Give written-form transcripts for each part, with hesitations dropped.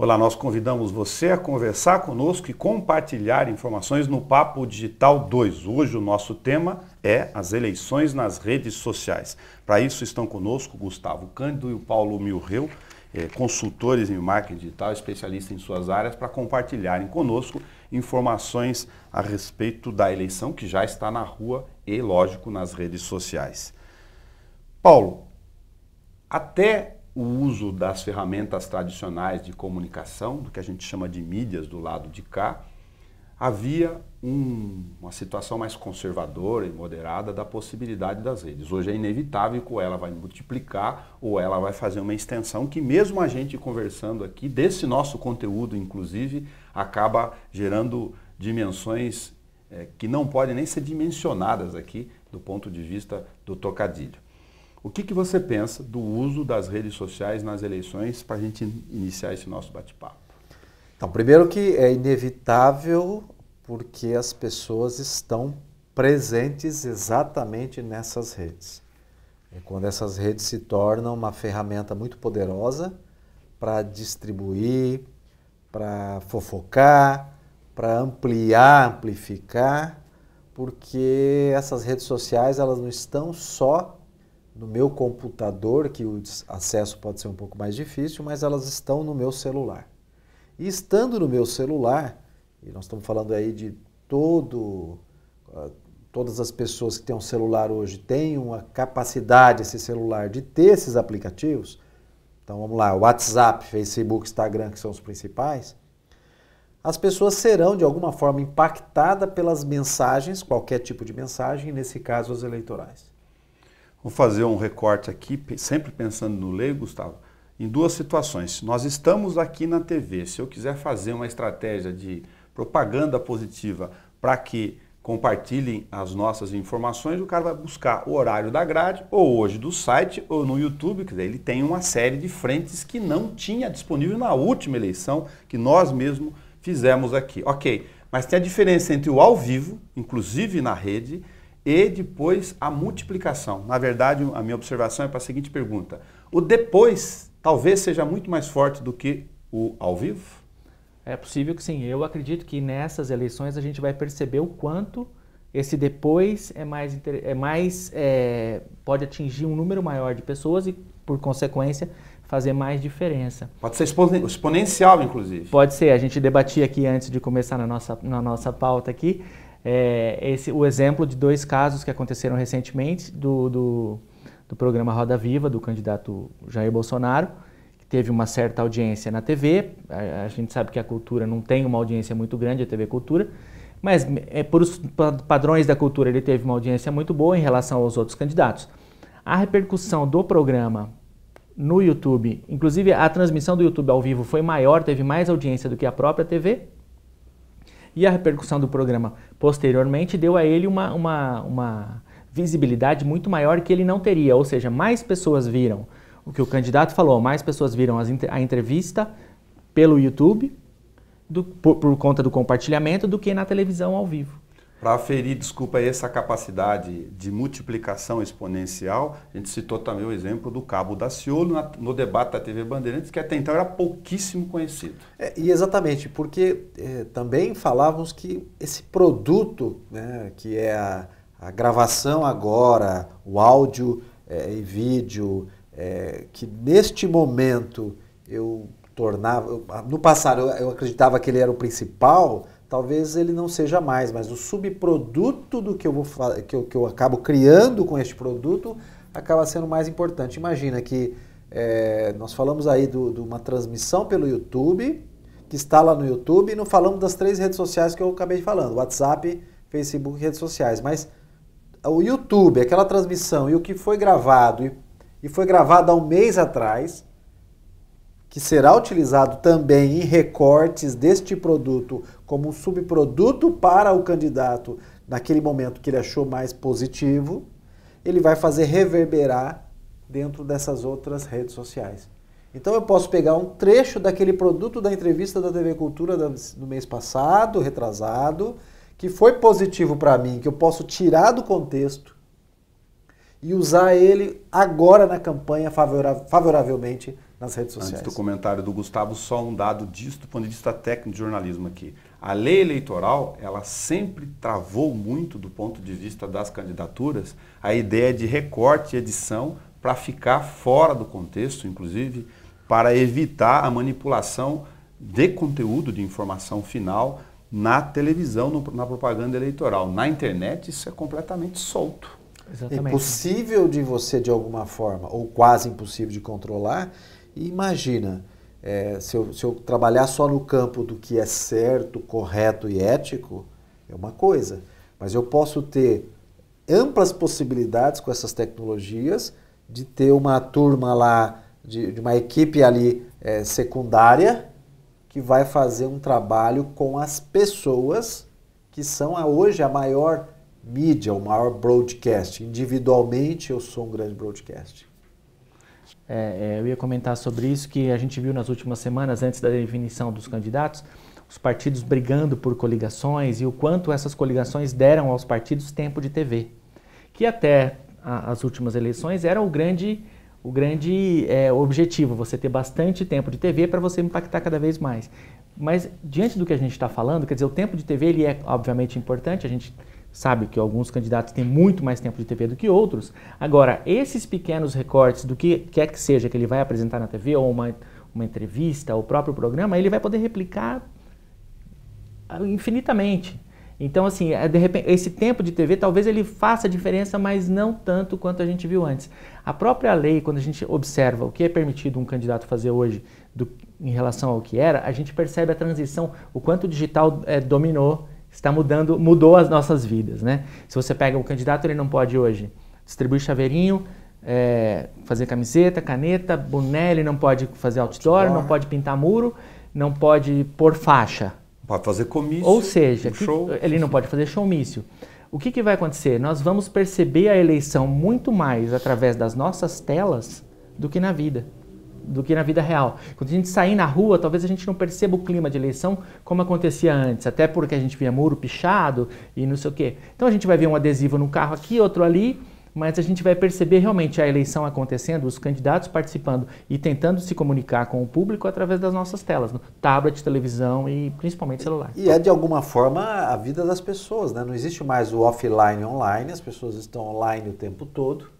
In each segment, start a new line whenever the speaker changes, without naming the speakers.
Olá, nós convidamos você a conversar conosco e compartilhar informações no Papo Digital 2. Hoje o nosso tema é as eleições nas redes sociais. Para isso estão conosco o Gustavo Cândido e o Paulo Milreu, consultores em marketing digital, especialistas em suas áreas, para compartilharem conosco informações a respeito da eleição que já está na rua e, lógico, nas redes sociais. Paulo, até o uso das ferramentas tradicionais de comunicação, do que a gente chama de mídias do lado de cá, havia uma situação mais conservadora e moderada da possibilidade das redes. Hoje é inevitável que ou ela vai multiplicar ou ela vai fazer uma extensão que mesmo a gente conversando aqui, desse nosso conteúdo inclusive, acaba gerando dimensões que não podem nem ser dimensionadas aqui do ponto de vista do trocadilho. O que você pensa do uso das redes sociais nas eleições para a gente iniciar esse nosso bate-papo?
Então, primeiro que é inevitável porque as pessoas estão presentes exatamente nessas redes. É quando essas redes se tornam uma ferramenta muito poderosa para distribuir, para fofocar, para amplificar, porque essas redes sociais elas não estão só no meu computador, que o acesso pode ser um pouco mais difícil, mas elas estão no meu celular. E estando no meu celular, e nós estamos falando aí de todas as pessoas que têm um celular hoje têm uma capacidade, esse celular, de ter esses aplicativos. Então vamos lá, WhatsApp, Facebook, Instagram, que são os principais. As pessoas serão de alguma forma impactadas pelas mensagens, qualquer tipo de mensagem, nesse caso as eleitorais.
Vou fazer um recorte aqui, sempre pensando no leigo, Gustavo, em duas situações. Nós estamos aqui na TV, se eu quiser fazer uma estratégia de propaganda positiva para que compartilhem as nossas informações, o cara vai buscar o horário da grade, ou hoje do site, ou no YouTube, quer dizer, ele tem uma série de frentes que não tinha disponível na última eleição, que nós mesmos fizemos aqui. Ok, mas tem a diferença entre o ao vivo, inclusive na rede, e depois a multiplicação. Na verdade, a minha observação é para a seguinte pergunta: o depois talvez seja muito mais forte do que o ao vivo?
É possível que sim. Eu acredito que nessas eleições a gente vai perceber o quanto esse depois pode atingir um número maior de pessoas e, por consequência, fazer mais diferença.
Pode ser exponencial, inclusive.
Pode ser. A gente debatia aqui antes de começar na nossa pauta aqui, o exemplo de dois casos que aconteceram recentemente do programa Roda Viva, do candidato Jair Bolsonaro, que teve uma certa audiência na TV. A gente sabe que a cultura não tem uma audiência muito grande, a TV Cultura, mas por os padrões da cultura ele teve uma audiência muito boa em relação aos outros candidatos. A repercussão do programa no YouTube, inclusive a transmissão do YouTube ao vivo foi maior, teve mais audiência do que a própria TV. E a repercussão do programa posteriormente deu a ele uma visibilidade muito maior que ele não teria. Ou seja, mais pessoas viram o que o candidato falou, mais pessoas viram a entrevista pelo YouTube, por conta do compartilhamento, do que na televisão ao vivo.
Para aferir, desculpa, essa capacidade de multiplicação exponencial, a gente citou também o exemplo do Cabo Daciolo no debate da TV Bandeirantes, que até então era pouquíssimo conhecido.
E exatamente, porque também falávamos que esse produto, né, que é a gravação agora, o áudio e vídeo, que neste momento eu tornava... No passado eu acreditava que ele era o principal. Talvez ele não seja mais, mas o subproduto do que eu acabo criando com este produto acaba sendo mais importante. Imagina que nós falamos aí de uma transmissão pelo YouTube, que está lá no YouTube, e não falamos das 3 redes sociais que eu acabei de falando, WhatsApp, Facebook e redes sociais. Mas o YouTube, aquela transmissão e o que foi gravado, e foi gravado há um mês atrás, que será utilizado também em recortes deste produto como um subproduto para o candidato naquele momento que ele achou mais positivo, ele vai fazer reverberar dentro dessas outras redes sociais. Então eu posso pegar um trecho daquele produto da entrevista da TV Cultura do mês passado, retrasado, que foi positivo para mim, que eu posso tirar do contexto e usar ele agora na campanha favoravelmente nas redes sociais.
Antes do comentário do Gustavo, só um dado disso do ponto de vista técnico de jornalismo aqui. A lei eleitoral, ela sempre travou muito do ponto de vista das candidaturas a ideia de recorte e edição para ficar fora do contexto, inclusive, para evitar a manipulação de conteúdo de informação final na televisão, na propaganda eleitoral. Na internet, isso é completamente solto.
Exatamente.
É impossível de você, de alguma forma, ou quase impossível de controlar. E imagina, se eu trabalhar só no campo do que é certo, correto e ético, é uma coisa. Mas eu posso ter amplas possibilidades com essas tecnologias de ter uma turma lá, de uma equipe ali secundária, que vai fazer um trabalho com as pessoas que são hoje a maior mídia, o maior broadcast. Individualmente eu sou um grande broadcast.
Eu ia comentar sobre isso, que a gente viu nas últimas semanas, antes da definição dos candidatos, os partidos brigando por coligações e o quanto essas coligações deram aos partidos tempo de TV, que até as últimas eleições era o grande objetivo, você ter bastante tempo de TV para você impactar cada vez mais. Mas diante do que a gente está falando, quer dizer, o tempo de TV ele é obviamente importante, a gente sabe que alguns candidatos têm muito mais tempo de TV do que outros. Agora, esses pequenos recortes do que quer que seja que ele vai apresentar na TV, ou uma entrevista, ou o próprio programa, ele vai poder replicar infinitamente. Então, assim, de repente, esse tempo de TV talvez ele faça diferença, mas não tanto quanto a gente viu antes. A própria lei, quando a gente observa o que é permitido um candidato fazer hoje em relação ao que era, a gente percebe a transição, o quanto o digital dominou, mudou as nossas vidas, né? Se você pega o candidato, ele não pode hoje distribuir chaveirinho, fazer camiseta, caneta, boné, ele não pode fazer outdoor, não pode pintar muro, não pode pôr faixa.
Pode fazer comício.
Ou seja,
show.
Ele não pode fazer showmício. O que vai acontecer? Nós vamos perceber a eleição muito mais através das nossas telas do que na vida real. Quando a gente sair na rua, talvez a gente não perceba o clima de eleição como acontecia antes, até porque a gente via muro pichado e não sei o quê. Então a gente vai ver um adesivo no carro aqui, outro ali, mas a gente vai perceber realmente a eleição acontecendo, os candidatos participando e tentando se comunicar com o público através das nossas telas, no tablet, televisão e principalmente celular.
E de alguma forma a vida das pessoas, né? Não existe mais o offline e online, as pessoas estão online o tempo todo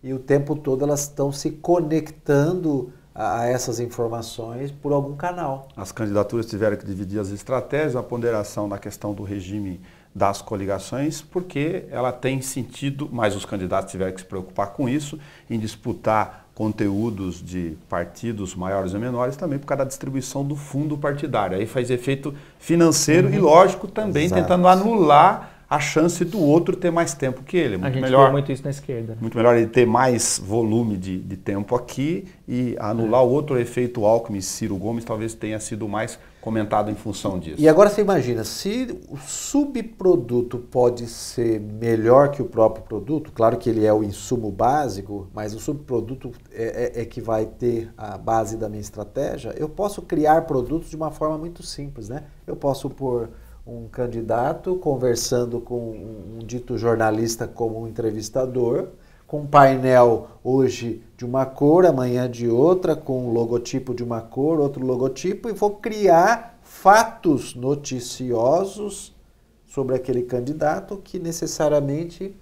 e o tempo todo elas estão se conectando a essas informações por algum canal.
As candidaturas tiveram que dividir as estratégias, a ponderação na questão do regime das coligações, porque ela tem sentido, mas os candidatos tiveram que se preocupar com isso, em disputar conteúdos de partidos maiores ou menores, também por causa da distribuição do fundo partidário. Aí faz efeito financeiro e, lógico, também tentando anular a chance do outro ter mais tempo que ele.
A gente vê muito isso na esquerda. Né?
Muito melhor ele ter mais volume de tempo aqui e anular o outro. O efeito Alckmin e Ciro Gomes talvez tenha sido mais comentado em função disso.
E agora você imagina, se o subproduto pode ser melhor que o próprio produto, claro que ele é o insumo básico, mas o subproduto é que vai ter a base da minha estratégia, eu posso criar produtos de uma forma muito simples, né? Eu posso pôr um candidato conversando com um dito jornalista como um entrevistador, com um painel hoje de uma cor, amanhã de outra, com um logotipo de uma cor, outro logotipo, e vou criar fatos noticiosos sobre aquele candidato que necessariamente...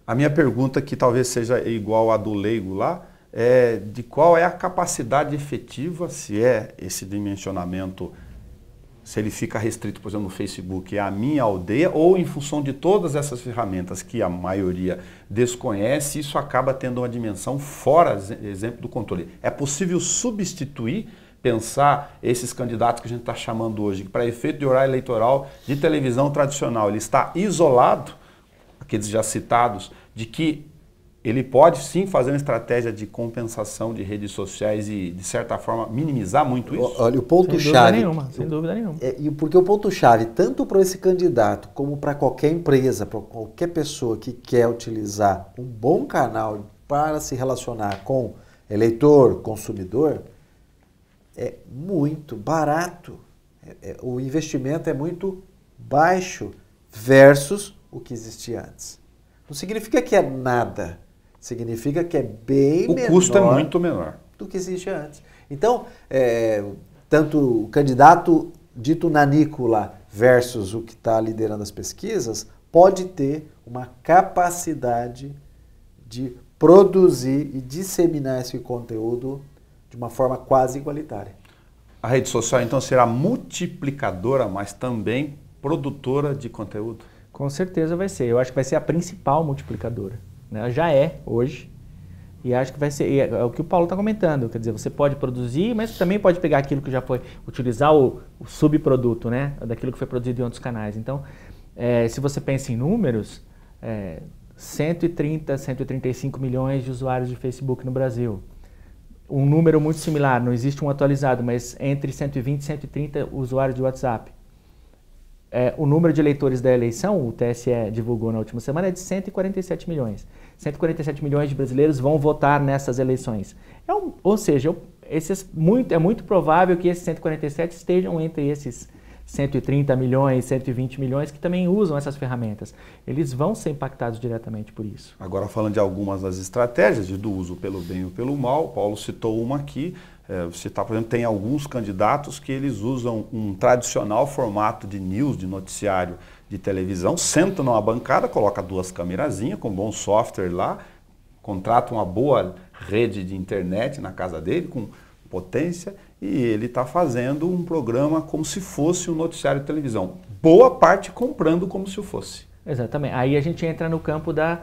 A minha pergunta, que talvez seja igual à do leigo lá, é de qual é a capacidade efetiva, se é esse dimensionamento, se ele fica restrito, por exemplo, no Facebook, é a minha aldeia, ou em função de todas essas ferramentas que a maioria desconhece, isso acaba tendo uma dimensão fora, exemplo, do controle. É possível substituir, pensar esses candidatos que a gente está chamando hoje, que para efeito de horário eleitoral de televisão tradicional, ele está isolado, aqueles já citados, de que ele pode sim fazer uma estratégia de compensação de redes sociais e, de certa forma, minimizar muito isso?
Olha, o ponto-chave...
Sem dúvida nenhuma.
Porque o ponto-chave, tanto para esse candidato como para qualquer empresa, para qualquer pessoa que quer utilizar um bom canal para se relacionar com eleitor, consumidor, é muito barato. O investimento é muito baixo versus o que existia antes. Não significa que é nada. Significa que é bem menor.
O custo é muito menor.
do que existia antes. Então, tanto o candidato dito nanícola versus o que está liderando as pesquisas pode ter uma capacidade de produzir e disseminar esse conteúdo de uma forma quase igualitária.
A rede social, então, será multiplicadora, mas também produtora de conteúdo?
Com certeza vai ser. Eu acho que vai ser a principal multiplicadora. Né? Ela já é hoje. E acho que vai ser, é o que o Paulo está comentando, quer dizer, você pode produzir, mas também pode pegar aquilo que já foi, utilizar o subproduto, né, daquilo que foi produzido em outros canais. Então, se você pensa em números, 130, 135 milhões de usuários de Facebook no Brasil. Um número muito similar, não existe um atualizado, mas entre 120 e 130 usuários de WhatsApp. O número de eleitores da eleição, o TSE divulgou na última semana, é de 147 milhões. 147 milhões de brasileiros vão votar nessas eleições. Ou seja, é muito provável que esses 147 estejam entre esses 130 milhões, 120 milhões que também usam essas ferramentas. Eles vão ser impactados diretamente por isso.
Agora, falando de algumas das estratégias do uso pelo bem ou pelo mal, o Paulo citou uma aqui. Por exemplo, tem alguns candidatos que eles usam um tradicional formato de news, de noticiário de televisão, sentam numa bancada, coloca 2 camerazinhas com bom software lá, contrata uma boa rede de internet na casa dele, com potência, e ele está fazendo um programa como se fosse um noticiário de televisão. Boa parte comprando como se fosse.
Exatamente. Aí a gente entra no campo das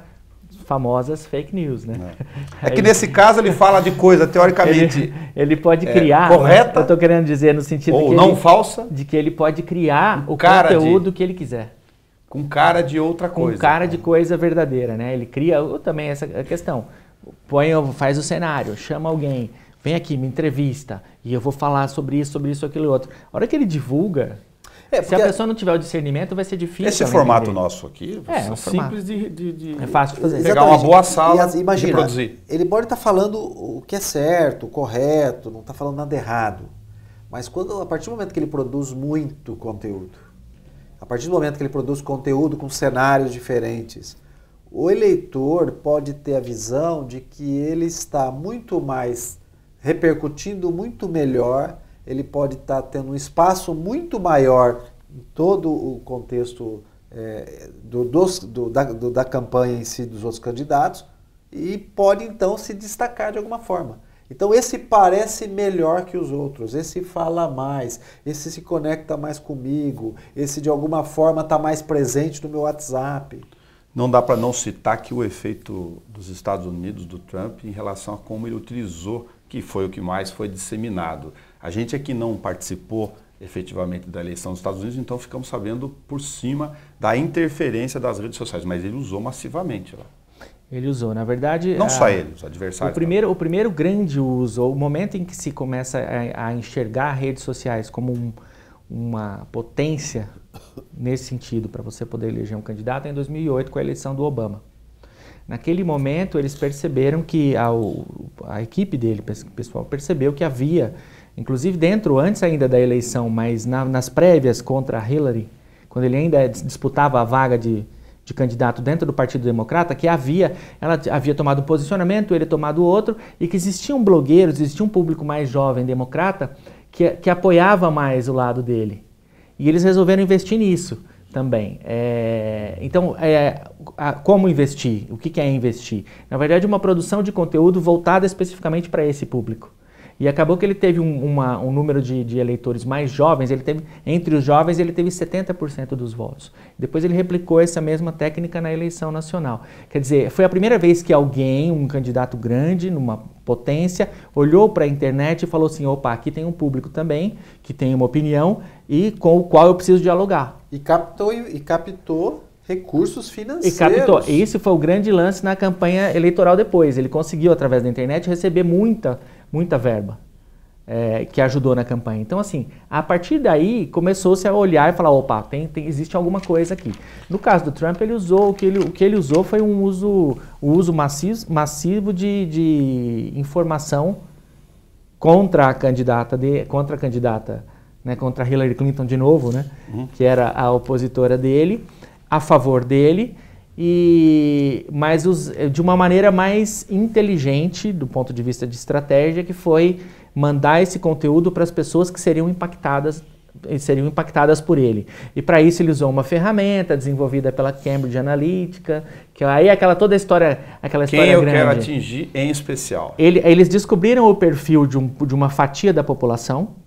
famosas fake news, né?
É que nesse caso ele fala de coisa teoricamente
ele pode criar,
correta,
eu estou querendo dizer no sentido
ou
que
não falsa,
de que ele pode criar o conteúdo que ele quiser.
Com cara de outra coisa.
Com cara de coisa verdadeira, né? Ele cria também essa questão. Faz o cenário, chama alguém, vem aqui, me entrevista, e eu vou falar sobre isso, aquilo e outro. A hora que ele divulga, se a pessoa não tiver o discernimento, vai ser difícil.
Esse formato nosso aqui
é
simples
é fácil de fazer.
Pegar uma boa sala
imagina,
e produzir.
Ele pode estar falando o que é certo, o correto, não está falando nada errado. Mas a partir do momento que ele produz muito conteúdo, a partir do momento que ele produz conteúdo com cenários diferentes, o eleitor pode ter a visão de que ele está muito mais repercutindo muito melhor, ele pode estar tendo um espaço muito maior em todo o contexto da campanha em si dos outros candidatos e pode então se destacar de alguma forma. Então esse parece melhor que os outros, esse fala mais, esse se conecta mais comigo, esse de alguma forma está mais presente no meu WhatsApp.
Não dá para não citar que o efeito dos Estados Unidos, do Trump, em relação a como ele utilizou, que foi o que mais foi disseminado. A gente aqui não participou efetivamente da eleição dos Estados Unidos, então ficamos sabendo por cima da interferência das redes sociais, mas ele usou massivamente lá.
Ele usou, na verdade...
Não só ele, os adversários.
O primeiro grande uso, o momento em que se começa a enxergar redes sociais como uma potência nesse sentido, para você poder eleger um candidato, é em 2008, com a eleição do Obama. Naquele momento, eles perceberam que a equipe dele, o pessoal, percebeu que havia, inclusive antes ainda da eleição, mas nas prévias contra a Hillary, quando ele ainda disputava a vaga de candidato dentro do Partido Democrata, que ela havia tomado um posicionamento, ele tomado outro, e que existiam blogueiros, existia um público mais jovem democrata que apoiava mais o lado dele. E eles resolveram investir nisso também. Então, como investir? O que é investir? Na verdade, uma produção de conteúdo voltada especificamente para esse público. E acabou que ele teve um número de eleitores mais jovens, entre os jovens ele teve 70% dos votos. Depois ele replicou essa mesma técnica na eleição nacional. Quer dizer, foi a primeira vez que um candidato grande, numa potência, olhou para a internet e falou assim, opa, aqui tem um público também, que tem uma opinião e com o qual eu preciso dialogar.
E captou recursos financeiros.
E esse foi o grande lance na campanha eleitoral depois. Ele conseguiu, através da internet, receber muita verba que ajudou na campanha. Então, assim, a partir daí, começou-se a olhar e falar, opa, existe alguma coisa aqui. No caso do Trump, o que ele usou foi o uso massivo de informação contra a candidata, né, contra Hillary Clinton de novo, né, que era a opositora dele, a favor dele, mas de uma maneira mais inteligente do ponto de vista de estratégia, que foi mandar esse conteúdo para as pessoas que seriam impactadas por ele. E para isso ele usou uma ferramenta desenvolvida pela Cambridge Analytica, que aí toda a história, aquela história grande.
Quem eu quero atingir em especial?
Eles descobriram o perfil de uma fatia da população,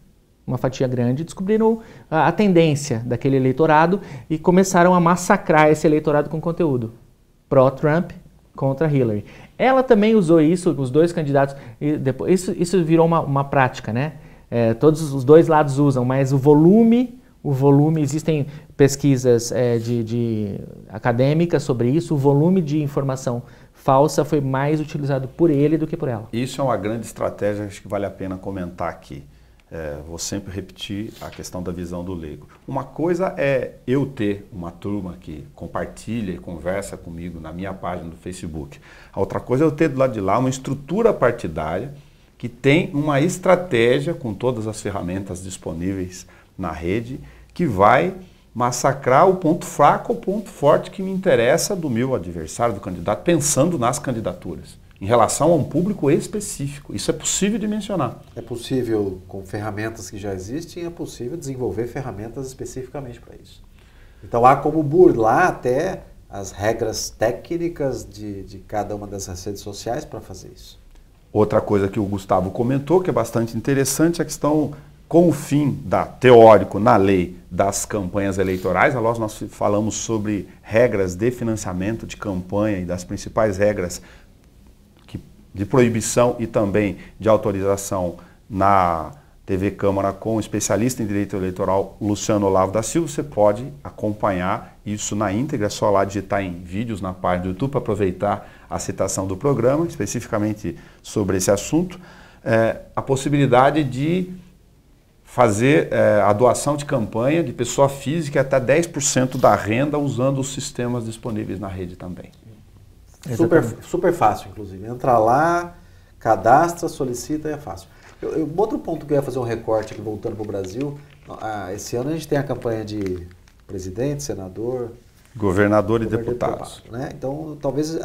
uma fatia grande, descobriram a tendência daquele eleitorado e começaram a massacrar esse eleitorado com conteúdo pró-Trump contra Hillary. Ela também usou isso, os dois candidatos, e depois, isso virou uma prática, né? Todos os dois lados usam, mas o volume, existem pesquisas acadêmicas sobre isso, o volume de informação falsa foi mais utilizado por ele do que por ela.
Isso é uma grande estratégia, acho que vale a pena comentar aqui. Vou sempre repetir a questão da visão do leigo. Uma coisa é eu ter uma turma que compartilha e conversa comigo na minha página do Facebook. A outra coisa é eu ter do lado de lá uma estrutura partidária que tem uma estratégia com todas as ferramentas disponíveis na rede que vai massacrar o ponto fraco ou ponto forte que me interessa do meu adversário, do candidato, pensando nas candidaturas, em relação a um público específico. Isso é possível de mencionar.
É possível, com ferramentas que já existem, é possível desenvolver ferramentas especificamente para isso. Então há como burlar até as regras técnicas de cada uma dessas redes sociais para fazer isso.
Outra coisa que o Gustavo comentou, que é bastante interessante, é a questão com o fim teórico na lei das campanhas eleitorais. Nós falamos sobre regras de financiamento de campanha e das principais regras de proibição e também de autorização na TV Câmara com o especialista em direito eleitoral Luciano Olavo da Silva. Você pode acompanhar isso na íntegra, é só lá digitar em vídeos na página do YouTube para aproveitar a citação do programa, especificamente sobre esse assunto. A possibilidade de fazer a doação de campanha de pessoa física até 10% da renda usando os sistemas disponíveis na rede também.
Super fácil, inclusive. Entra lá, cadastra, solicita e é fácil. Outro ponto que eu ia fazer um recorte aqui, voltando para o Brasil, esse ano a gente tem a campanha de presidente, senador,
governador e deputados.
Né? Então, talvez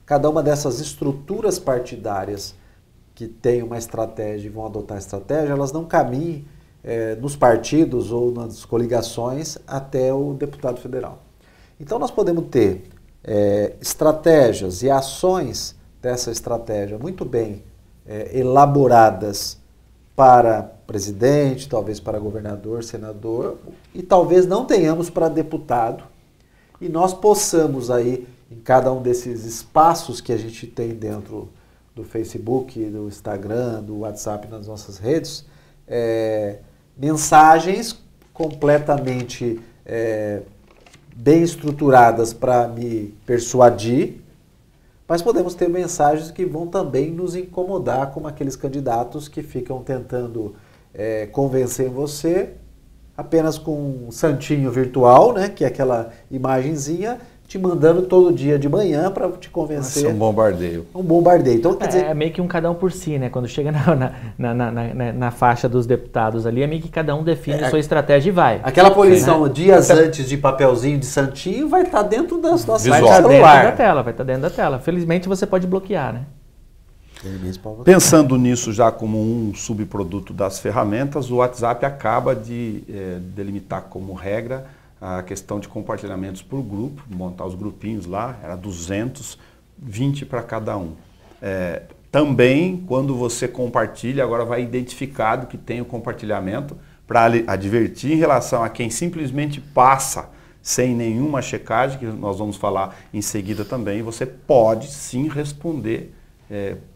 cada uma dessas estruturas partidárias que têm uma estratégia e vão adotar a estratégia, elas não caminhem nos partidos ou nas coligações até o deputado federal. Então, nós podemos ter estratégias e ações dessa estratégia muito bem elaboradas para presidente, talvez para governador, senador, e talvez não tenhamos para deputado, e nós possamos aí, em cada um desses espaços que a gente tem dentro do Facebook, do Instagram, do WhatsApp, nas nossas redes, mensagens completamente bem estruturadas para me persuadir, mas podemos ter mensagens que vão também nos incomodar, como aqueles candidatos que ficam tentando convencer você apenas com um santinho virtual, né, que é aquela imagenzinha, te mandando todo dia de manhã para te convencer.
Nossa, um bombardeio.
Um bombardeio. Então, quer dizer...
É meio que um cada um por si, né? Quando chega na faixa dos deputados ali, é meio que cada um define a sua estratégia e vai.
Aquela posição dias antes de papelzinho de santinho vai estar dentro das nossas
vai estar dentro da tela. Felizmente você pode bloquear, né?
Pensando nisso já como um subproduto das ferramentas, o WhatsApp acaba de delimitar como regra a questão de compartilhamentos por grupo, montar os grupinhos lá, era 220 para cada um. Também, quando você compartilha, agora vai identificado que tem o compartilhamento para advertir em relação a quem simplesmente passa sem nenhuma checagem, que nós vamos falar em seguida também, você pode sim responder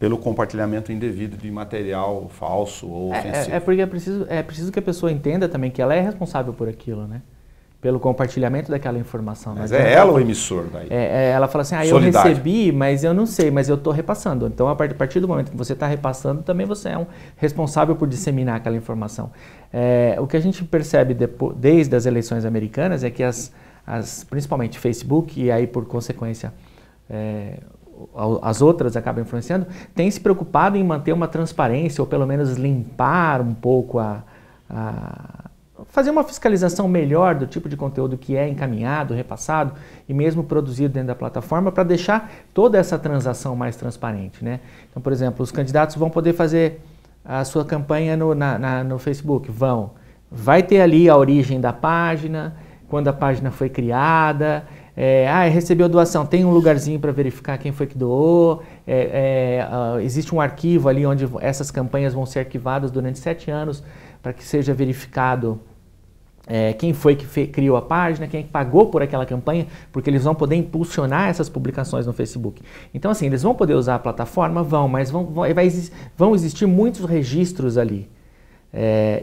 pelo compartilhamento indevido de material falso ou ofensivo.
Porque é preciso que a pessoa entenda também que ela é responsável por aquilo, né? Pelo compartilhamento daquela informação.
Mas é ela o emissor daí.
Ela fala assim, eu recebi, mas eu não sei, mas eu estou repassando. Então, a partir do momento que você está repassando, também você é um responsável por disseminar aquela informação. O que a gente percebe desde as eleições americanas é que principalmente Facebook, e aí por consequência as outras acabam influenciando, têm se preocupado em manter uma transparência, ou pelo menos limpar um pouco fazer uma fiscalização melhor do tipo de conteúdo que é encaminhado, repassado e mesmo produzido dentro da plataforma para deixar toda essa transação mais transparente, né? Então, por exemplo, os candidatos vão poder fazer a sua campanha no Facebook, vai ter ali a origem da página, quando a página foi criada, recebeu doação, tem um lugarzinho para verificar quem foi que doou, existe um arquivo ali onde essas campanhas vão ser arquivadas durante 7 anos para que seja verificado quem foi que criou a página, quem pagou por aquela campanha, porque eles vão poder impulsionar essas publicações no Facebook. Então, assim, eles vão poder usar a plataforma? Mas vão existir muitos registros ali.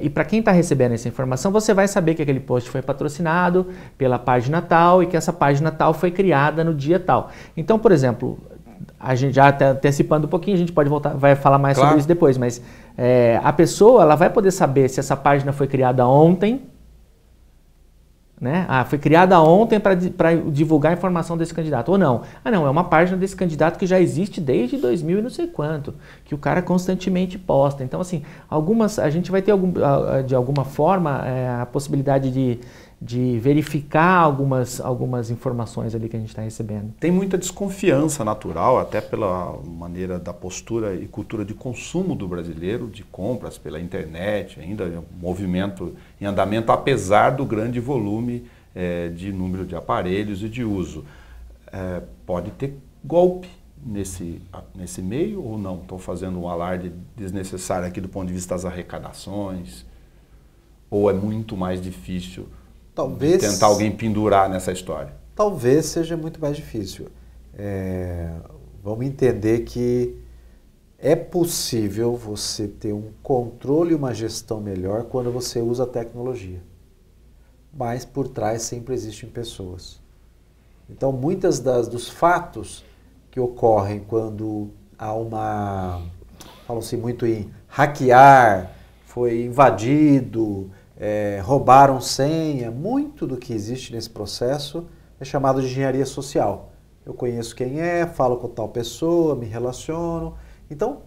E para quem está recebendo essa informação, você vai saber que aquele post foi patrocinado pela página tal e que essa página tal foi criada no dia tal. Então, por exemplo, a gente já está antecipando um pouquinho, a gente pode voltar, vai falar mais sobre isso depois, mas a pessoa ela vai poder saber se essa página foi criada ontem, né? Foi criada ontem para divulgar a informação desse candidato, ou não. Não, é uma página desse candidato que já existe desde 2000 e não sei quanto, que o cara constantemente posta. Então, assim, a gente vai ter de alguma forma a possibilidade de verificar algumas informações ali que a gente está recebendo.
Tem muita desconfiança natural, até pela maneira da postura e cultura de consumo do brasileiro, de compras pela internet, ainda um movimento em andamento, apesar do grande volume de número de aparelhos e de uso. Pode ter golpe nesse meio ou não? Estou fazendo um alarde desnecessário aqui do ponto de vista das arrecadações? Ou é muito mais difícil tentar alguém pendurar nessa história?
Talvez seja muito mais difícil. Vamos entender que é possível você ter um controle e uma gestão melhor quando você usa a tecnologia. Mas por trás sempre existem pessoas. Então, muitas dos fatos que ocorrem quando há falam-se muito em hackear, foi invadido, roubaram senha, muito do que existe nesse processo é chamado de engenharia social. Eu conheço quem falo com tal pessoa, me relaciono. Então,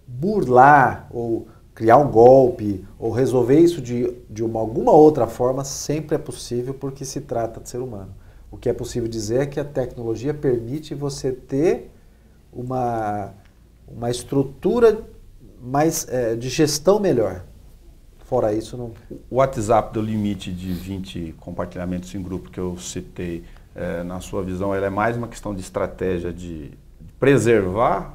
burlar ou criar um golpe ou resolver isso de alguma outra forma sempre é possível porque se trata de ser humano. O que é possível dizer é que a tecnologia permite você ter uma estrutura mais de gestão melhor. Fora isso, não...
O WhatsApp do limite de 20 compartilhamentos em grupo que eu citei, na sua visão, ela é mais uma questão de estratégia de preservar,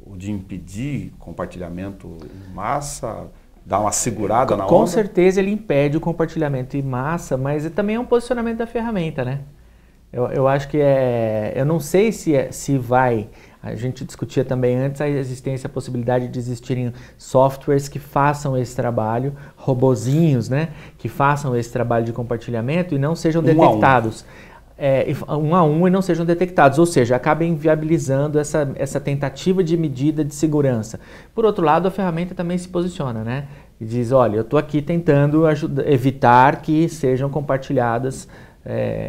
ou de impedir compartilhamento em massa, dar uma segurada na onda?
Com certeza ele impede o compartilhamento em massa, mas também é um posicionamento da ferramenta, né? Eu acho que eu não sei se vai... A gente discutia também antes a existência, a possibilidade de existirem softwares que façam esse trabalho, robozinhos, né? Que façam esse trabalho de compartilhamento e não sejam detectados. Um a um e não sejam detectados, ou seja, acabem inviabilizando essa tentativa de medida de segurança. Por outro lado, a ferramenta também se posiciona, né? E diz, olha, eu estou aqui tentando evitar que sejam compartilhadas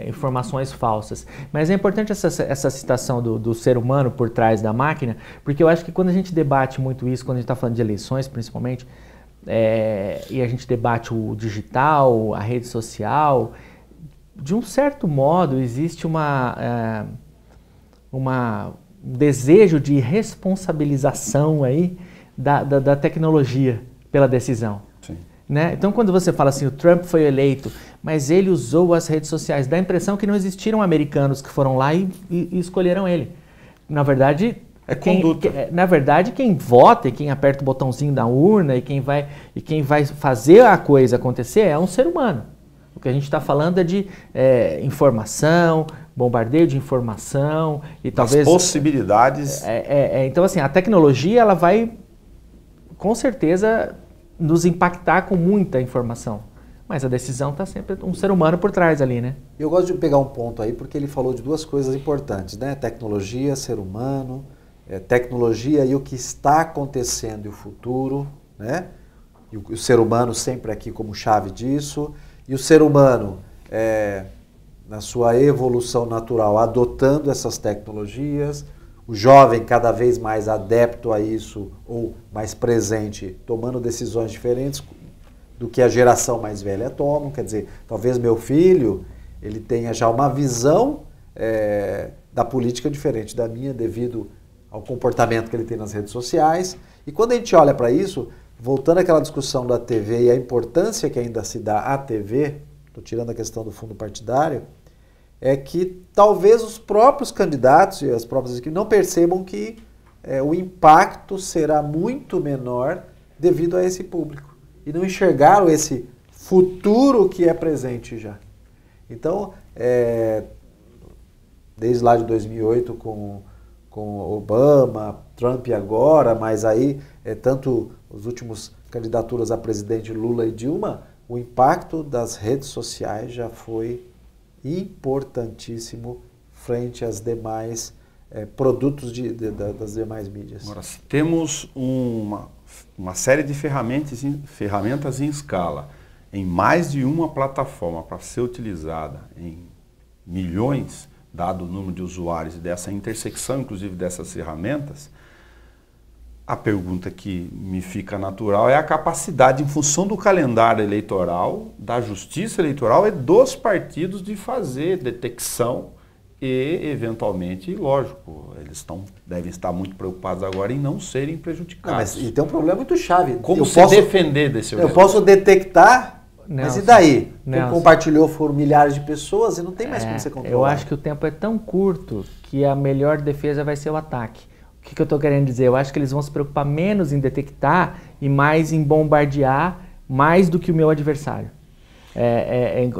informações falsas. Mas é importante essa citação do ser humano por trás da máquina, porque eu acho que quando a gente debate muito isso, quando a gente está falando de eleições principalmente, e a gente debate o digital, a rede social, de um certo modo existe um desejo de responsabilização aí da tecnologia pela decisão.
Sim.
Né? Então, quando você fala assim, o Trump foi eleito, mas ele usou as redes sociais, dá a impressão que não existiram americanos que foram lá e escolheram ele. Na verdade, quem vota e quem aperta o botãozinho da urna e quem vai fazer a coisa acontecer é um ser humano. O que a gente está falando é de informação, bombardeio de informação e talvez...
As possibilidades...
Então, assim, a tecnologia ela vai, com certeza, nos impactar com muita informação. Mas a decisão está sempre um ser humano por trás ali, né?
Eu gosto de pegar um ponto aí, porque ele falou de duas coisas importantes, né? Tecnologia, ser humano, tecnologia e o que está acontecendo e o futuro, né? E o ser humano sempre aqui como chave disso. E o ser humano, na sua evolução natural, adotando essas tecnologias, o jovem cada vez mais adepto a isso ou mais presente, tomando decisões diferentes, do que a geração mais velha toma. Quer dizer, talvez meu filho ele tenha já uma visão da política diferente da minha devido ao comportamento que ele tem nas redes sociais. E quando a gente olha para isso, voltando àquela discussão da TV e a importância que ainda se dá à TV, estou tirando a questão do fundo partidário, é que talvez os próprios candidatos e as próprias equipes não percebam que o impacto será muito menor devido a esse público. E não enxergaram esse futuro que é presente já. Então, desde lá de 2008 com Obama, Trump agora, mas aí tanto os últimos candidaturas a presidente Lula e Dilma, o impacto das redes sociais já foi importantíssimo frente às demais produtos das demais mídias.
Agora, temos uma série de ferramentas em escala, em mais de uma plataforma para ser utilizada em milhões, dado o número de usuários e dessa intersecção, inclusive, dessas ferramentas. A pergunta que me fica natural é a capacidade, em função do calendário eleitoral, da justiça eleitoral e dos partidos de fazer detecção e, eventualmente, lógico, eles devem estar muito preocupados agora em não serem prejudicados.
Mas tem um problema muito chave.
Como se defender desse
Eu posso detectar,
Nelson,
mas e daí?
Nelson.
Quem compartilhou foram milhares de pessoas e não tem mais como você controlar.
Eu acho que o tempo é tão curto que a melhor defesa vai ser o ataque. O que eu estou querendo dizer? Eu acho que eles vão se preocupar menos em detectar e mais em bombardear mais do que o meu adversário.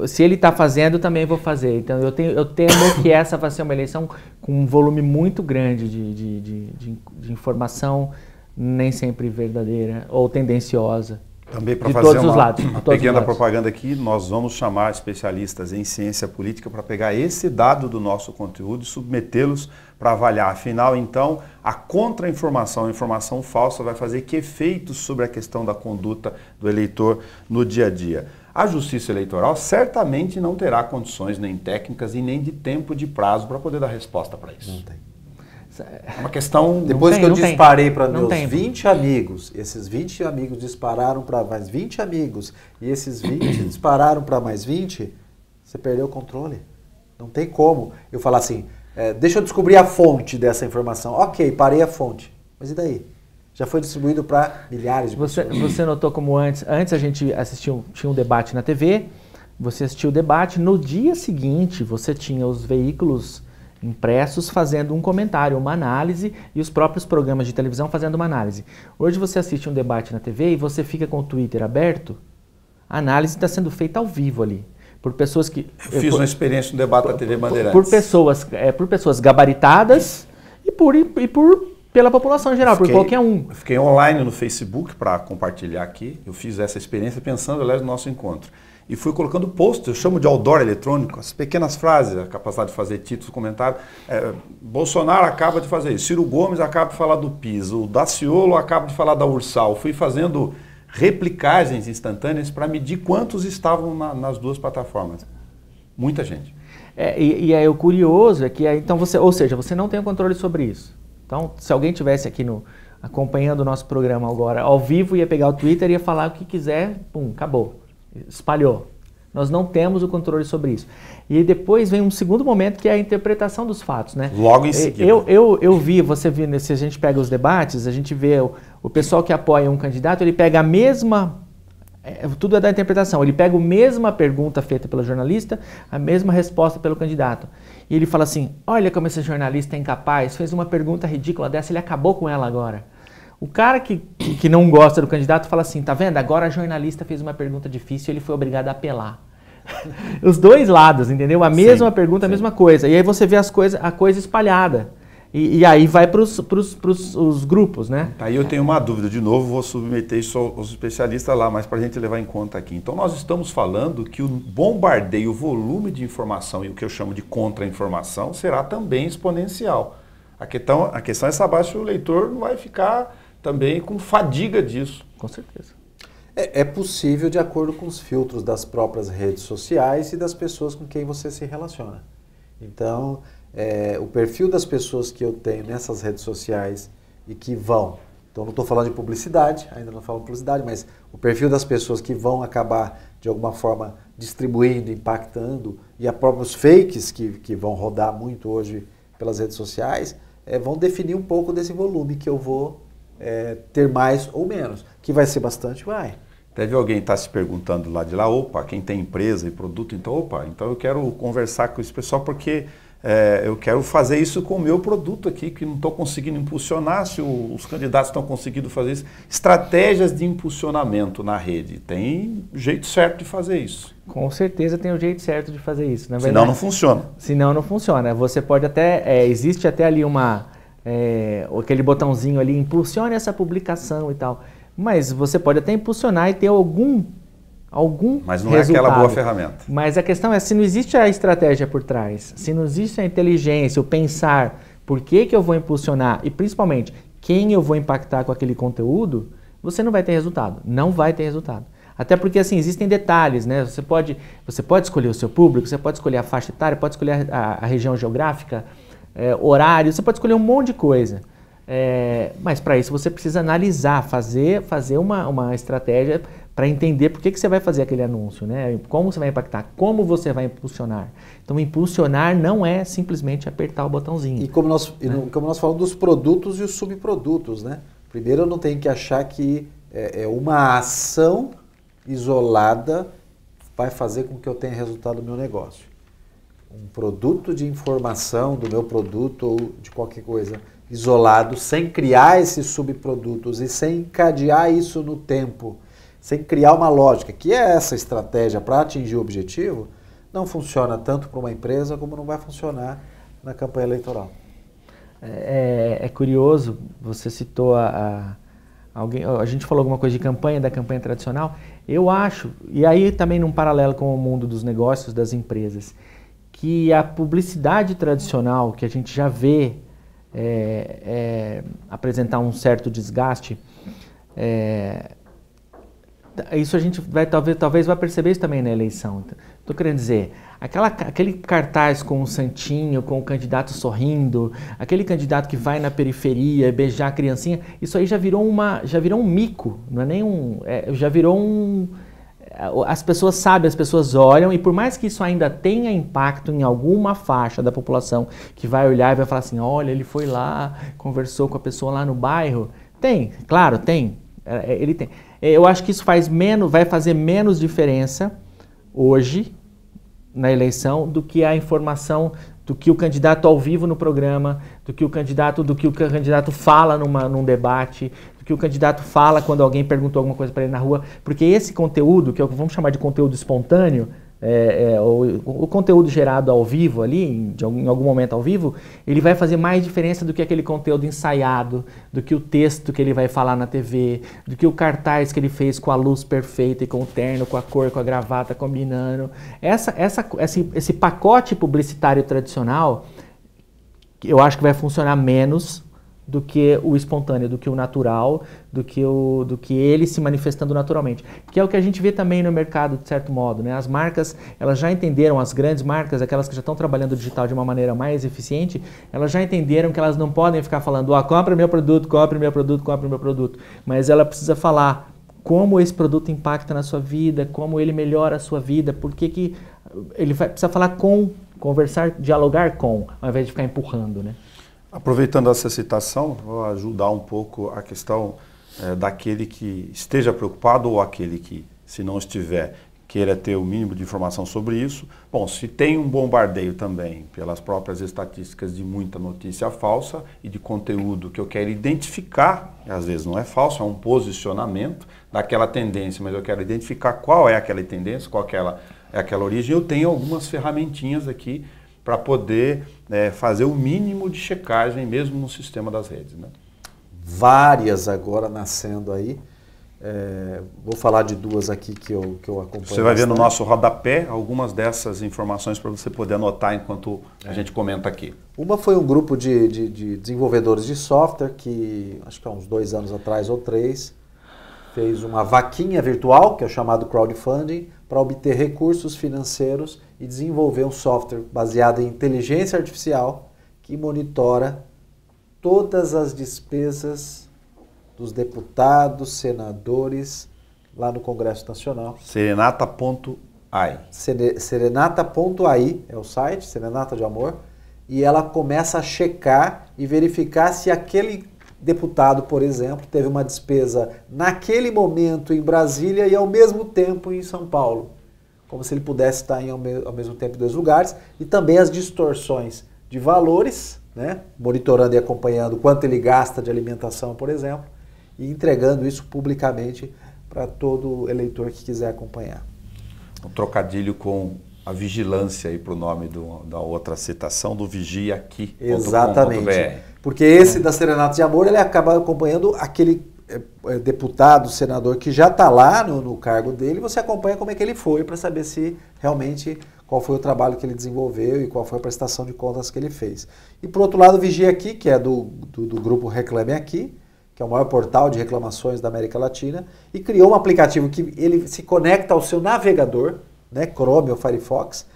Se ele está fazendo, eu também vou fazer. Então eu temo que essa vai ser uma eleição com um volume muito grande de informação, nem sempre verdadeira ou tendenciosa.
Também para fazer uma pequena
lados.
propaganda aqui, nós vamos chamar especialistas em ciência política para pegar esse dado do nosso conteúdo e submetê-los para avaliar. Afinal, então, a contra-informação, a informação falsa vai fazer que efeitos sobre a questão da conduta do eleitor no dia a dia. A Justiça Eleitoral certamente não terá condições nem técnicas e nem de tempo de prazo para poder dar resposta para isso.
Não tem.
É uma questão...
Depois que eu disparei para meus 20 amigos, esses 20 amigos dispararam para mais 20 amigos, e esses 20 dispararam para mais 20, você perdeu o controle. Não tem como eu falar assim, deixa eu descobrir a fonte dessa informação. Ok, parei a fonte. Mas e daí? Já foi distribuído para milhares de pessoas.
Você notou como antes a gente tinha um debate na TV, você assistiu o debate, no dia seguinte você tinha os veículos impressos fazendo um comentário, uma análise, e os próprios programas de televisão fazendo uma análise. Hoje você assiste um debate na TV e você fica com o Twitter aberto, a análise está sendo feita ao vivo ali. Por pessoas que...
Eu fiz uma experiência no debate da TV Bandeirantes.
Por pessoas gabaritadas e pela população em geral, por qualquer um.
Eu fiquei online no Facebook para compartilhar aqui. Eu fiz essa experiência pensando, aliás, no nosso encontro. E fui colocando posts, eu chamo de outdoor eletrônico, as pequenas frases, a capacidade de fazer títulos, comentários. Bolsonaro acaba de fazer isso, Ciro Gomes acaba de falar do PIS, o Daciolo acaba de falar da Ursal. Fui fazendo replicagens instantâneas para medir quantos estavam nas duas plataformas. Muita gente.
E aí o curioso é que, então você não tem o controle sobre isso. Então, se alguém tivesse aqui acompanhando o nosso programa agora, ao vivo, ia pegar o Twitter, ia falar o que quiser, pum, acabou. Espalhou. Nós não temos o controle sobre isso. E depois vem um segundo momento que é a interpretação dos fatos, né?
Logo em seguida.
Você viu, se a gente pega os debates, a gente vê o pessoal que apoia um candidato, ele pega a mesma... tudo é da interpretação. Ele pega a mesma pergunta feita pelo jornalista, a mesma resposta pelo candidato. E ele fala assim, olha como esse jornalista é incapaz, fez uma pergunta ridícula dessa, ele acabou com ela agora. O cara que não gosta do candidato fala assim, tá vendo? Agora a jornalista fez uma pergunta difícil e ele foi obrigado a apelar. Os dois lados, entendeu? A mesma pergunta, a mesma coisa. E aí você vê a coisa espalhada. E aí vai para os grupos, né?
Aí eu tenho uma dúvida, de novo, vou submeter isso aos especialistas lá, mas para a gente levar em conta aqui. Então nós estamos falando que o bombardeio, o volume de informação e o que eu chamo de contra-informação será também exponencial. A questão é saber se o leitor não vai ficar também com fadiga disso.
Com certeza.
É possível de acordo com os filtros das próprias redes sociais e das pessoas com quem você se relaciona. Então, o perfil das pessoas que eu tenho nessas redes sociais e que vão Então não estou falando de publicidade, ainda não falo de publicidade, mas o perfil das pessoas que vão acabar de alguma forma distribuindo, impactando, e a próprios fakes que vão rodar muito hoje pelas redes sociais, vão definir um pouco desse volume que eu vou ter mais ou menos. Que vai ser bastante, vai.
Deve alguém estar se perguntando lá de lá, opa, quem tem empresa e produto, então eu quero conversar com esse pessoal porque eu quero fazer isso com o meu produto aqui, que não estou conseguindo impulsionar, se os candidatos estão conseguindo fazer isso. Estratégias de impulsionamento na rede, tem jeito certo de fazer isso.
Com certeza tem o jeito certo de fazer isso. Na verdade,
senão não funciona.
Senão não funciona. Você pode até, existe até ali aquele botãozinho ali, impulsione essa publicação e tal. Mas você pode até impulsionar e ter algum
mas não
resultado.
É aquela boa ferramenta.
Mas a questão é, se não existe a estratégia por trás, se não existe a inteligência, o pensar, por que eu vou impulsionar e principalmente quem eu vou impactar com aquele conteúdo, você não vai ter resultado. Não vai ter resultado. Até porque assim, existem detalhes, né? Você pode escolher o seu público, você pode escolher a faixa etária, pode escolher a região geográfica, horário, você pode escolher um monte de coisa. Mas para isso você precisa analisar, fazer uma estratégia para entender por que você vai fazer aquele anúncio, né? Como você vai impactar, como você vai impulsionar. Então, impulsionar não é simplesmente apertar o botãozinho.
E como nós falamos dos produtos e os subprodutos, né? Primeiro, eu não tenho que achar que uma ação isolada vai fazer com que eu tenha resultado do meu negócio. Um produto de informação do meu produto ou de qualquer coisa isolado, sem criar esses subprodutos e sem encadear isso no tempo, sem criar uma lógica, que é essa estratégia para atingir o objetivo, não funciona tanto para uma empresa como não vai funcionar na campanha eleitoral.
É curioso, você citou a gente falou alguma coisa de campanha, da campanha tradicional. Eu acho, e aí também num paralelo com o mundo dos negócios, das empresas, que a publicidade tradicional, que a gente já vê apresentar um certo desgaste, isso a gente vai talvez vai perceber isso também na eleição. Estou querendo dizer, aquele cartaz com o santinho, com o candidato sorrindo, aquele candidato que vai na periferia beijar a criancinha, isso aí já virou um mico, não é nem já virou as pessoas sabem, as pessoas olham, e por mais que isso ainda tenha impacto em alguma faixa da população que vai olhar e vai falar assim, olha, ele foi lá, conversou com a pessoa lá no bairro, claro, ele tem. Eu acho que isso vai fazer menos diferença hoje na eleição do que a informação do que o candidato ao vivo no programa, do que o candidato fala num debate, do que o candidato fala quando alguém perguntou alguma coisa para ele na rua, porque esse conteúdo, que vamos chamar de conteúdo espontâneo, o conteúdo gerado ao vivo ali, em algum momento ao vivo, ele vai fazer mais diferença do que aquele conteúdo ensaiado, do que o texto que ele vai falar na TV, do que o cartaz que ele fez com a luz perfeita e com o terno, com a cor, com a gravata combinando. Esse pacote publicitário tradicional, eu acho que vai funcionar menos do que o espontâneo, do que o natural, do que ele se manifestando naturalmente. Que é o que a gente vê também no mercado, de certo modo, né? As marcas, elas já entenderam, as grandes marcas, aquelas que já estão trabalhando o digital de uma maneira mais eficiente, elas já entenderam que elas não podem ficar falando, compre meu produto, compre meu produto, compre meu produto. Mas ela precisa falar como esse produto impacta na sua vida, como ele melhora a sua vida, por que ele precisa falar conversar, dialogar com, ao invés de ficar empurrando, né?
Aproveitando essa citação, vou ajudar um pouco a questão daquele que esteja preocupado ou aquele que, se não estiver, queira ter o mínimo de informação sobre isso. Bom, se tem um bombardeio também pelas próprias estatísticas de muita notícia falsa e de conteúdo que eu quero identificar, às vezes não é falso, é um posicionamento daquela tendência, mas eu quero identificar qual é aquela tendência, qual é aquela origem, eu tenho algumas ferramentinhas aqui para poder fazer o mínimo de checagem mesmo no sistema das redes, né?
Várias agora nascendo aí. Vou falar de duas aqui que eu acompanho.
Você vai ver no nosso rodapé algumas dessas informações para você poder anotar enquanto a gente comenta aqui.
Uma foi um grupo de desenvolvedores de software que, acho que há uns 2 anos atrás ou 3, fez uma vaquinha virtual, que é o chamado crowdfunding, para obter recursos financeiros e desenvolver um software baseado em inteligência artificial que monitora todas as despesas dos deputados, senadores, lá no Congresso Nacional.
Serenata.ai.
Serenata.ai é o site, Serenata de Amor, e ela começa a checar e verificar se aquele deputado, por exemplo, teve uma despesa naquele momento em Brasília e ao mesmo tempo em São Paulo. Como se ele pudesse estar ao mesmo tempo em dois lugares. E também as distorções de valores, né? Monitorando e acompanhando quanto ele gasta de alimentação, por exemplo, e entregando isso publicamente para todo eleitor que quiser acompanhar.
Um trocadilho com a vigilância aí para o nome da outra citação, do Vigia Aqui.
Exatamente. Porque esse da Serenata de Amor, ele acaba acompanhando aquele deputado, senador que já está lá no cargo dele, você acompanha como é que ele foi para saber se realmente qual foi o trabalho que ele desenvolveu e qual foi a prestação de contas que ele fez. E por outro lado, o Vigia Aqui, que é do grupo Reclame Aqui, que é o maior portal de reclamações da América Latina, e criou um aplicativo que ele se conecta ao seu navegador, né, Chrome ou Firefox,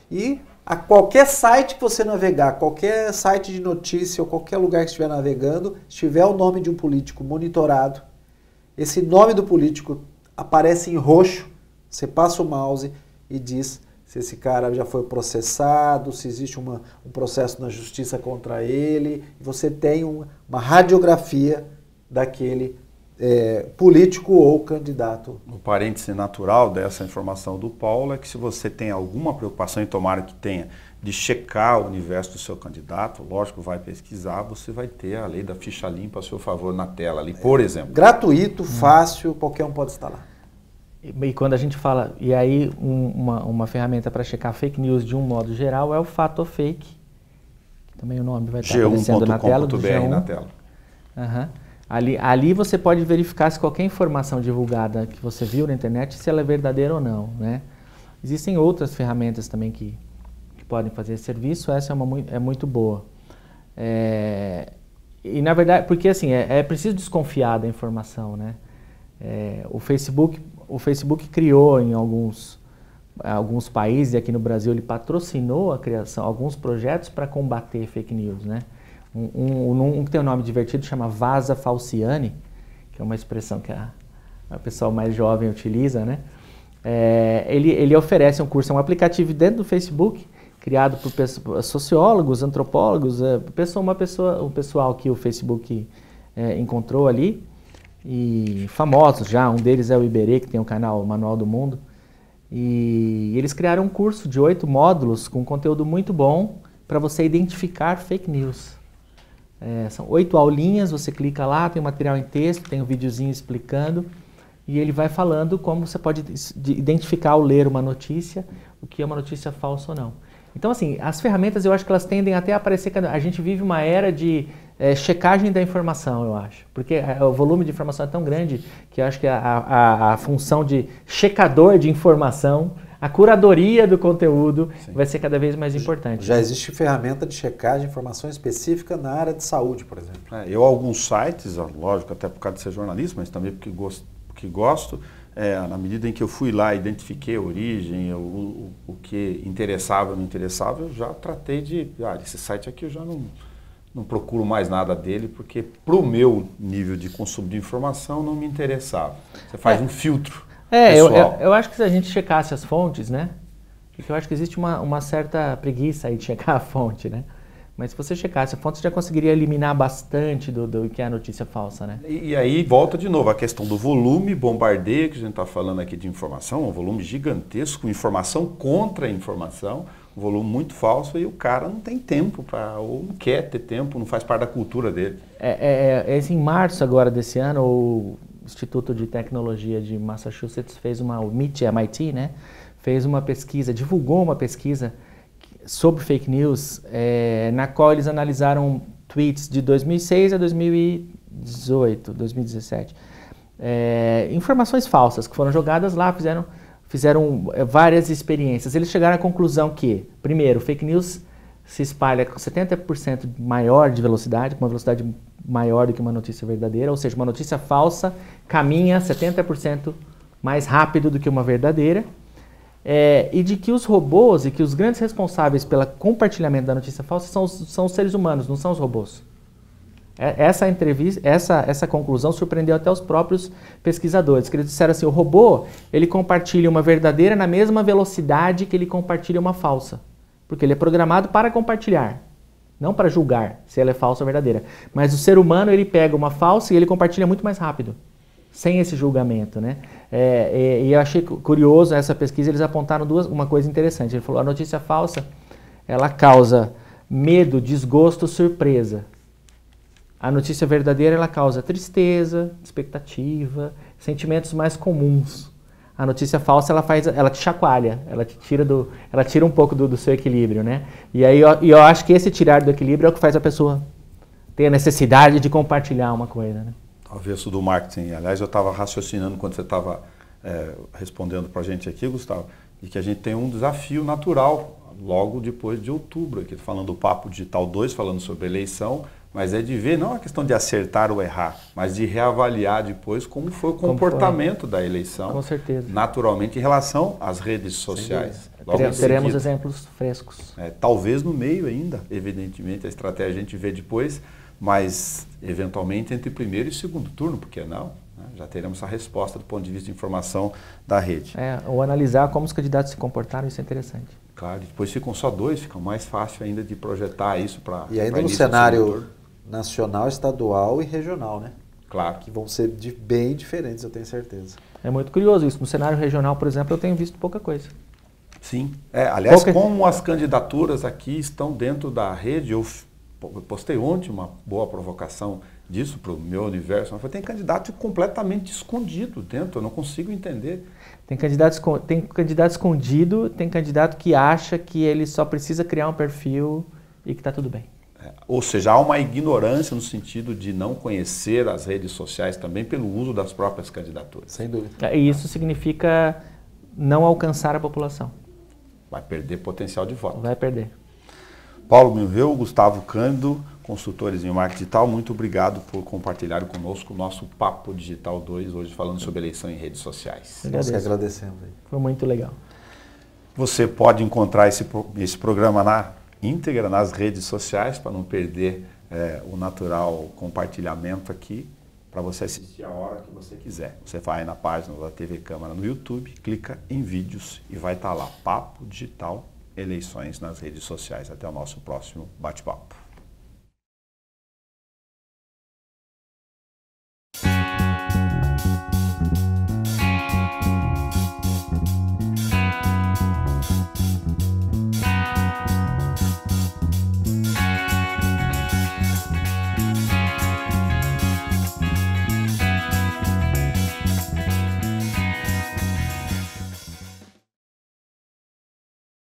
e a qualquer site que você navegar, qualquer site de notícia ou qualquer lugar que estiver navegando, se tiver o nome de um político monitorado, esse nome do político aparece em roxo, você passa o mouse e diz se esse cara já foi processado, se existe um processo na justiça contra ele, e você tem uma radiografia daquele político ou candidato.
O parêntese natural dessa informação do Paulo é que se você tem alguma preocupação, e tomara que tenha, de checar o universo do seu candidato, lógico, vai pesquisar, você vai ter a lei da ficha limpa a seu favor na tela ali, por exemplo.
Gratuito, fácil, qualquer um pode instalar.
E quando a gente fala, e aí uma ferramenta para checar fake news de um modo geral é o Fato ou Fake, que também o nome vai estar aparecendo na tela do G1.
Na tela.
Uhum. Ali você pode verificar se qualquer informação divulgada que você viu na internet, se ela é verdadeira ou não, né? Existem outras ferramentas também que podem fazer esse serviço, essa é muito boa. E na verdade, porque assim, é preciso desconfiar da informação, né? O Facebook criou em alguns países, e aqui no Brasil ele patrocinou a criação, alguns projetos para combater fake news, né? Um que tem um nome divertido chama Vaza Falciani, que é uma expressão que a pessoa mais jovem utiliza, né? Ele oferece um curso, aplicativo dentro do Facebook, criado por sociólogos, antropólogos, um pessoal que o Facebook encontrou ali, e famosos já, um deles é o Iberê, que tem o canal Manual do Mundo, e eles criaram um curso de 8 módulos com conteúdo muito bom para você identificar fake news. São 8 aulinhas, você clica lá, tem material em texto, tem um videozinho explicando, e ele vai falando como você pode identificar ao ler uma notícia, o que é uma notícia falsa ou não. Então, assim, as ferramentas eu acho que elas tendem até a aparecer, a gente vive uma era de checagem da informação, eu acho, porque o volume de informação é tão grande que eu acho que a função de checador de informação, a curadoria do conteúdo, sim, vai ser cada vez mais importante.
Já existe ferramenta de checagem de informação específica na área de saúde, por exemplo.
Alguns sites, lógico, até por causa de ser jornalista, mas também porque gosto, na medida em que eu fui lá, identifiquei a origem, o que interessava ou não interessava, eu já tratei de, esse site aqui eu já não procuro mais nada dele, porque para o meu nível de consumo de informação não me interessava. Você faz um filtro.
Eu acho que se a gente checasse as fontes, né? Porque eu acho que existe uma certa preguiça aí de checar a fonte, né? Mas se você checasse a fonte, você já conseguiria eliminar bastante do que é a notícia falsa, né?
E aí volta de novo a questão do volume, bombardeio, que a gente está falando aqui de informação, um volume gigantesco, informação contra informação, um volume muito falso, e o cara não tem tempo ou não quer ter tempo, não faz parte da cultura dele.
Em março agora desse ano, o Instituto de Tecnologia de Massachusetts fez o MIT, né? Fez uma pesquisa, divulgou uma pesquisa sobre fake news, na qual eles analisaram tweets de 2006 a 2017. Informações falsas que foram jogadas lá, fizeram várias experiências. Eles chegaram à conclusão que, primeiro, fake news se espalha com 70% maior de velocidade, com uma velocidade maior do que uma notícia verdadeira, ou seja, uma notícia falsa caminha 70% mais rápido do que uma verdadeira, e de que os robôs e que os grandes responsáveis pelo compartilhamento da notícia falsa são os seres humanos, não são os robôs. Essa entrevista, essa conclusão surpreendeu até os próprios pesquisadores, que eles disseram assim, o robô, ele compartilha uma verdadeira na mesma velocidade que ele compartilha uma falsa. Porque ele é programado para compartilhar, não para julgar se ela é falsa ou verdadeira. Mas o ser humano, ele pega uma falsa e ele compartilha muito mais rápido, sem esse julgamento, né? E eu achei curioso essa pesquisa, eles apontaram uma coisa interessante. Ele falou, a notícia falsa, ela causa medo, desgosto, surpresa. A notícia verdadeira, ela causa tristeza, expectativa, sentimentos mais comuns. A notícia falsa, ela te chacoalha, ela tira um pouco do seu equilíbrio, né? E aí eu acho que esse tirar do equilíbrio é o que faz a pessoa ter a necessidade de compartilhar uma coisa, né?
Avesso do marketing. Aliás, eu estava raciocinando quando você estava respondendo para a gente aqui, Gustavo, e que a gente tem um desafio natural logo depois de outubro, aqui falando do Papo Digital 2, falando sobre eleição, mas é de ver, não a questão de acertar ou errar, mas de reavaliar depois como foi o comportamento da eleição.
Com certeza.
Naturalmente, em relação às redes sociais.
Teremos exemplos frescos.
Talvez no meio ainda, evidentemente, a estratégia a gente vê depois, mas eventualmente entre primeiro e segundo turno, por que não? Já teremos a resposta do ponto de vista de informação da rede.
Ou analisar como os candidatos se comportaram, isso é interessante.
Claro, depois ficam só dois, fica mais fácil ainda de projetar isso para...
E ainda no cenário nacional, estadual e regional, né?
Claro.
Que vão ser bem diferentes, eu tenho certeza.
É muito curioso isso. No cenário regional, por exemplo, eu tenho visto pouca coisa.
Sim. Aliás, como as candidaturas aqui estão dentro da rede, eu postei ontem uma boa provocação disso para o meu universo, mas tem candidato completamente escondido dentro, eu não consigo entender.
Tem candidato escondido, tem candidato que acha que ele só precisa criar um perfil e que está tudo bem.
Ou seja, há uma ignorância no sentido de não conhecer as redes sociais também pelo uso das próprias candidaturas.
Sem dúvida.
E isso significa não alcançar a população.
Vai perder potencial de voto.
Vai perder.
Paulo Milveu, Gustavo Cândido, consultores em marketing digital, muito obrigado por compartilhar conosco o nosso Papo Digital 2, hoje falando sobre eleição em redes sociais.
Nós que agradecemos.
Foi muito legal.
Você pode encontrar esse programa na íntegra nas redes sociais, para não perder o natural compartilhamento aqui, para você assistir a hora que você quiser. Você vai na página da TV Câmara no YouTube, clica em vídeos e vai estar lá, Papo Digital, eleições nas redes sociais. Até o nosso próximo bate-papo.